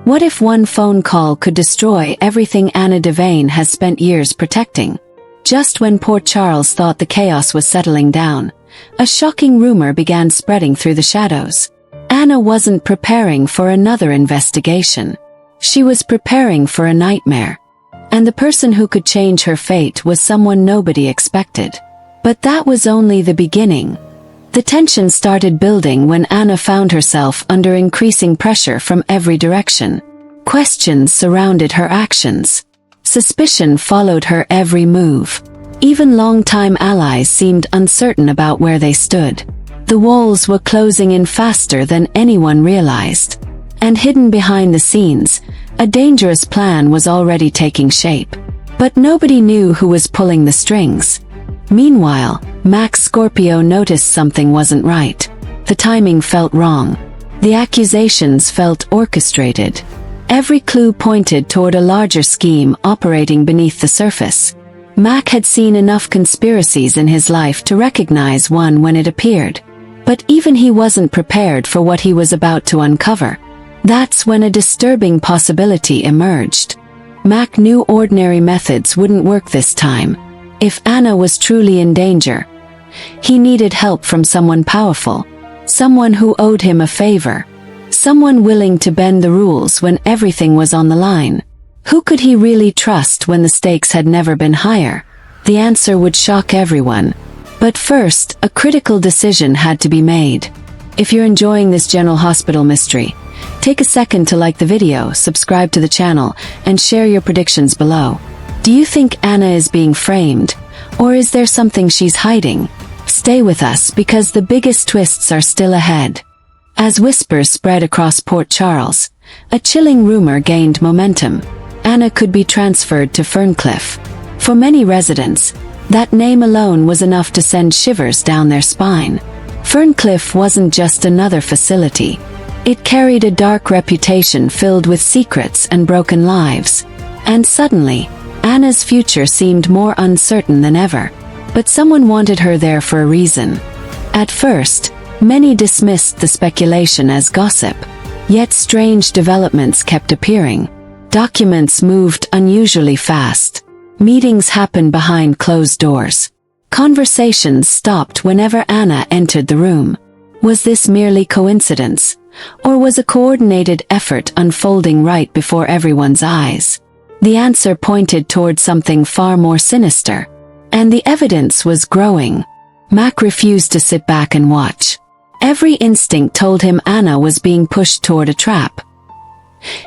What if one phone call could destroy everything Anna Devane has spent years protecting? Just when Port Charles thought the chaos was settling down, a shocking rumor began spreading through the shadows. Anna wasn't preparing for another investigation. She was preparing for a nightmare. And the person who could change her fate was someone nobody expected. But that was only the beginning. The tension started building when Anna found herself under increasing pressure from every direction. Questions surrounded her actions. Suspicion followed her every move. Even longtime allies seemed uncertain about where they stood. The walls were closing in faster than anyone realized. And hidden behind the scenes, a dangerous plan was already taking shape. But nobody knew who was pulling the strings. Meanwhile, Mac Scorpio noticed something wasn't right. The timing felt wrong. The accusations felt orchestrated. Every clue pointed toward a larger scheme operating beneath the surface. Mac had seen enough conspiracies in his life to recognize one when it appeared. But even he wasn't prepared for what he was about to uncover. That's when a disturbing possibility emerged. Mac knew ordinary methods wouldn't work this time. If Anna was truly in danger, he needed help from someone powerful, someone who owed him a favor, someone willing to bend the rules when everything was on the line. Who could he really trust when the stakes had never been higher? The answer would shock everyone. But first, a critical decision had to be made. If you're enjoying this General Hospital mystery, take a second to like the video, subscribe to the channel, and share your predictions below. Do you think Anna is being framed, or is there something she's hiding? Stay with us because the biggest twists are still ahead. As whispers spread across Port Charles, a chilling rumor gained momentum. Anna could be transferred to Ferncliff. For many residents, that name alone was enough to send shivers down their spine. Ferncliff wasn't just another facility. It carried a dark reputation filled with secrets and broken lives. And suddenly, Anna's future seemed more uncertain than ever. But someone wanted her there for a reason. At first, many dismissed the speculation as gossip. Yet strange developments kept appearing. Documents moved unusually fast. Meetings happened behind closed doors. Conversations stopped whenever Anna entered the room. Was this merely coincidence? Or was a coordinated effort unfolding right before everyone's eyes? The answer pointed toward something far more sinister. And the evidence was growing. Mac refused to sit back and watch. Every instinct told him Anna was being pushed toward a trap.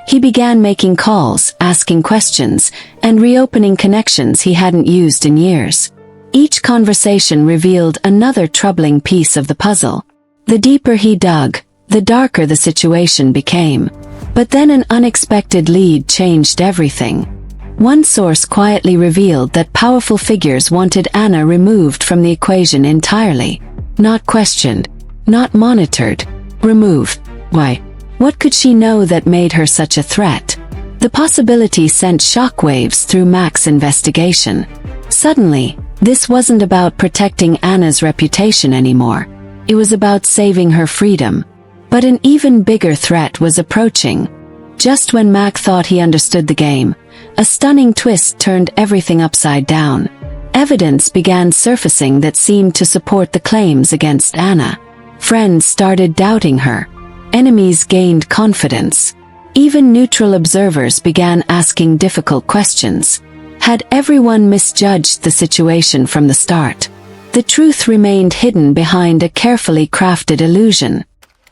He began making calls, asking questions, and reopening connections he hadn't used in years. Each conversation revealed another troubling piece of the puzzle. The deeper he dug, the darker the situation became. But then an unexpected lead changed everything. One source quietly revealed that powerful figures wanted Anna removed from the equation entirely. Not questioned, not monitored, removed. Why? What could she know that made her such a threat? The possibility sent shockwaves through Mac's investigation. Suddenly, this wasn't about protecting Anna's reputation anymore. It was about saving her freedom. But an even bigger threat was approaching. Just when Mac thought he understood the game, a stunning twist turned everything upside down. Evidence began surfacing that seemed to support the claims against Anna. Friends started doubting her. Enemies gained confidence. Even neutral observers began asking difficult questions. Had everyone misjudged the situation from the start? The truth remained hidden behind a carefully crafted illusion.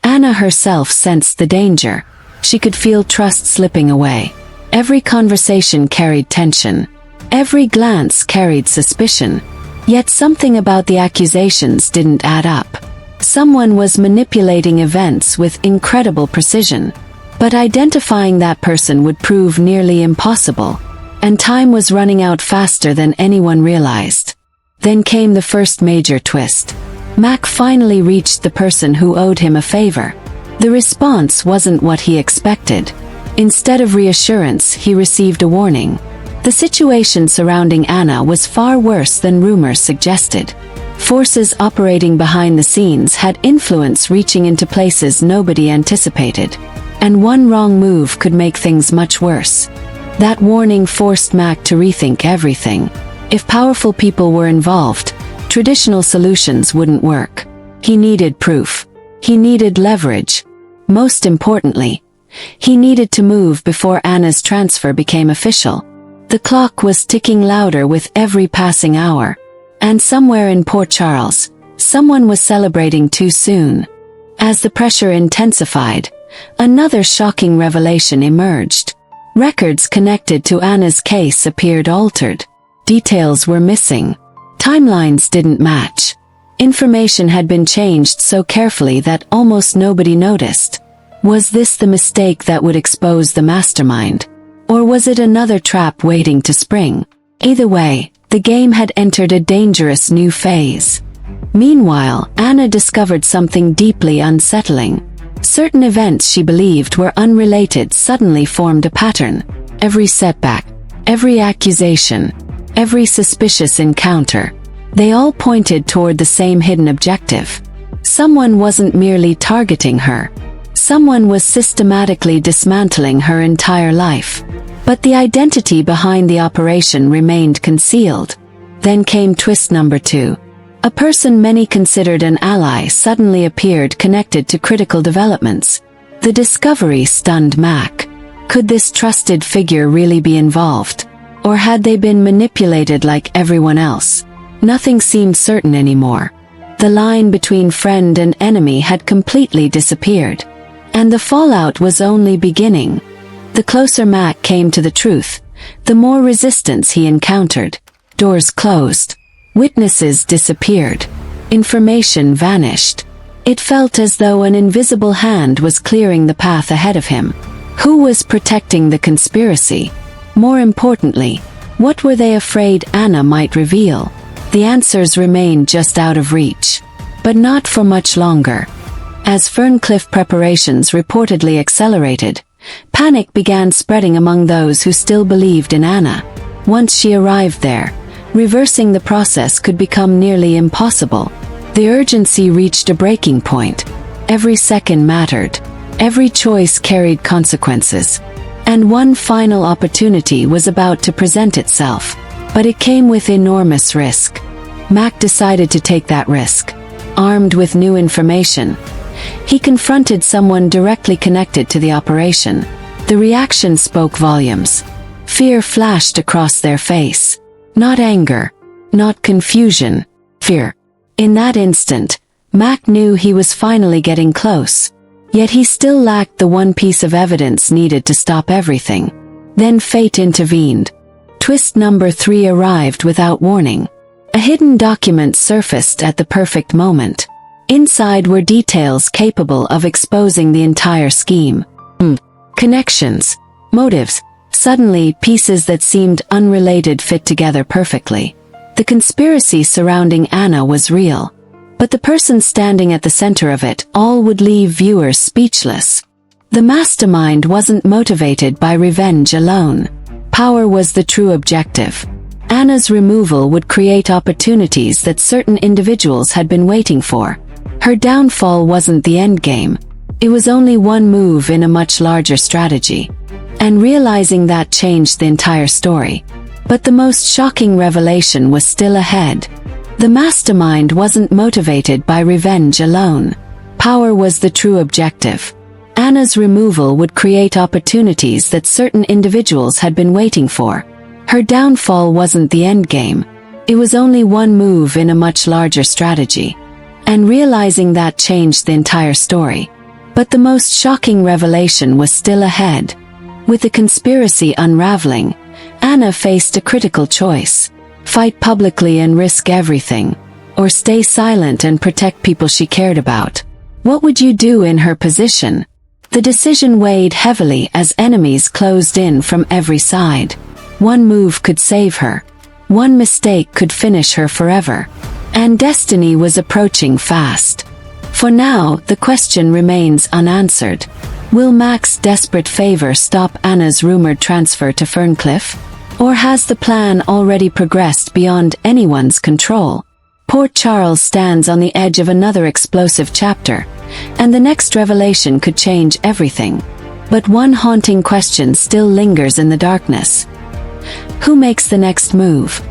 Anna herself sensed the danger. She could feel trust slipping away. Every conversation carried tension. Every glance carried suspicion. Yet something about the accusations didn't add up. Someone was manipulating events with incredible precision. But identifying that person would prove nearly impossible. And time was running out faster than anyone realized. Then came the first major twist. Mac finally reached the person who owed him a favor. The response wasn't what he expected. Instead of reassurance, he received a warning. The situation surrounding Anna was far worse than rumors suggested. Forces operating behind the scenes had influence reaching into places nobody anticipated. And one wrong move could make things much worse. That warning forced Mac to rethink everything. If powerful people were involved, traditional solutions wouldn't work. He needed proof. He needed leverage. Most importantly, he needed to move before Anna's transfer became official. The clock was ticking louder with every passing hour. And somewhere in Port Charles, someone was celebrating too soon. As the pressure intensified, another shocking revelation emerged. Records connected to Anna's case appeared altered. Details were missing. Timelines didn't match. Information had been changed so carefully that almost nobody noticed. Was this the mistake that would expose the mastermind? Or was it another trap waiting to spring? Either way, the game had entered a dangerous new phase. Meanwhile, Anna discovered something deeply unsettling. Certain events she believed were unrelated suddenly formed a pattern. Every setback, every accusation, every suspicious encounter, they all pointed toward the same hidden objective. Someone wasn't merely targeting her. Someone was systematically dismantling her entire life. But the identity behind the operation remained concealed. Then came twist number 2. A person many considered an ally suddenly appeared connected to critical developments. The discovery stunned Mac. Could this trusted figure really be involved? Or had they been manipulated like everyone else? Nothing seemed certain anymore. The line between friend and enemy had completely disappeared. And the fallout was only beginning. The closer Mac came to the truth, the more resistance he encountered. Doors closed. Witnesses disappeared. Information vanished. It felt as though an invisible hand was clearing the path ahead of him. Who was protecting the conspiracy? More importantly, what were they afraid Anna might reveal? The answers remained just out of reach. But not for much longer. As Ferncliff preparations reportedly accelerated, panic began spreading among those who still believed in Anna. Once she arrived there, reversing the process could become nearly impossible. The urgency reached a breaking point. Every second mattered. Every choice carried consequences. And one final opportunity was about to present itself. But it came with enormous risk. Mac decided to take that risk. Armed with new information, he confronted someone directly connected to the operation. The reaction spoke volumes. Fear flashed across their face. Not anger, not confusion, fear. In that instant, Mac knew he was finally getting close. Yet he still lacked the one piece of evidence needed to stop everything. Then fate intervened. Twist number 3 arrived without warning. A hidden document surfaced at the perfect moment. Inside were details capable of exposing the entire scheme. Connections, motives. Suddenly, pieces that seemed unrelated fit together perfectly. The conspiracy surrounding Anna was real. But the person standing at the center of it all would leave viewers speechless. The mastermind wasn't motivated by revenge alone. Power was the true objective. Anna's removal would create opportunities that certain individuals had been waiting for. Her downfall wasn't the endgame. It was only one move in a much larger strategy. And realizing that changed the entire story. But the most shocking revelation was still ahead. The mastermind wasn't motivated by revenge alone. Power was the true objective. Anna's removal would create opportunities that certain individuals had been waiting for. Her downfall wasn't the endgame. It was only one move in a much larger strategy. And realizing that changed the entire story. But the most shocking revelation was still ahead. With the conspiracy unraveling, Anna faced a critical choice. Fight publicly and risk everything, or stay silent and protect people she cared about. What would you do in her position? The decision weighed heavily as enemies closed in from every side. One move could save her. One mistake could finish her forever. And destiny was approaching fast. For now, the question remains unanswered. Will Mac's desperate favor stop Anna's rumored transfer to Ferncliff? Or has the plan already progressed beyond anyone's control? Port Charles stands on the edge of another explosive chapter, and the next revelation could change everything. But one haunting question still lingers in the darkness. Who makes the next move?